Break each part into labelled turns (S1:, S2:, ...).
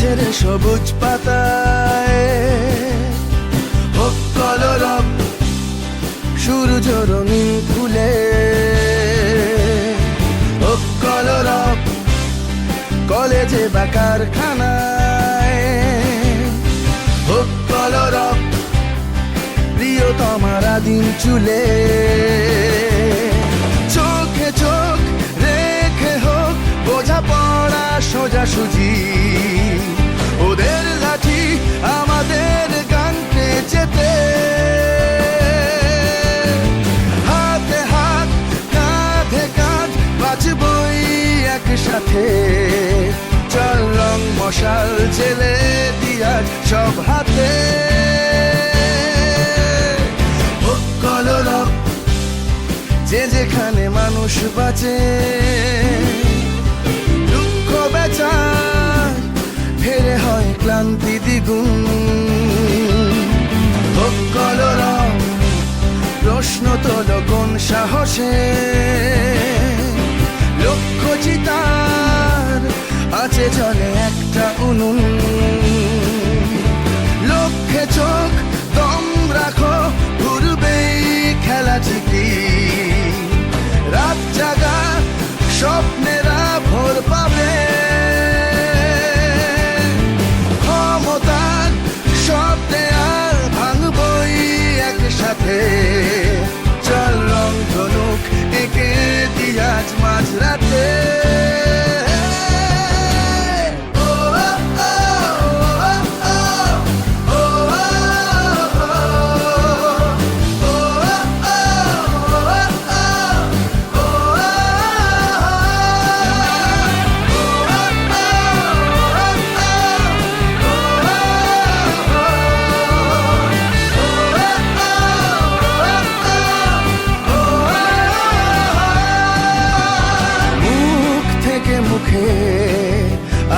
S1: গাছের সবুজ পাতায় হোক কলরব সূর্য রঙিন ফুলে, হোক কলরব কলেজে বা কারখানায়, হোক কলরব প্রিয়তমার আদিম চুলে। চোখে চোখ রেখে হোক বোঝাপড়া সোজাসুজি, ওদের লাঠি আমাদের গানকে যেতে। হাতে হাত কাঁধে কাঁধ বাঁচবই একসাথে, চল রং মশাল জেলে দিয়াজ সব হাতে। হোক কলরব যে যেখানে মানুষ বাঁচে, দুঃখ বেচার ফেরে হয় ক্লান্তি দ্বিগুণ। হোক কলরব প্রশ্ন তোল কোন সাহসে, লক্ষ্য চিতার আছে জলে একটা উনুন। লক্ষ্যে চোখ দম রাখো ঘুরবেই খেলা ঠিকই, রাত জাগা স্বপ্নেরা ভোর পাবে। ক্ষমতার সব দেয়াল ভাঙবই একসাথে, চল রং ধনুক এঁকে দিয়াজ মাঝরাতে।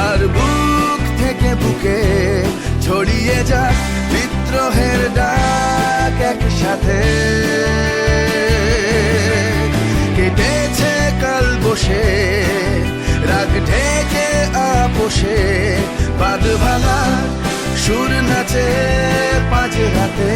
S1: আর বুক থেকে বুকে ছড়িয়ে যাক বিদ্রোহের ডাক একসাথে। কেটেছে কাল বসে রাগ ঢেকে আপোষে, বাদ ভাঙা সুর নাচে পাঁচ রাতে।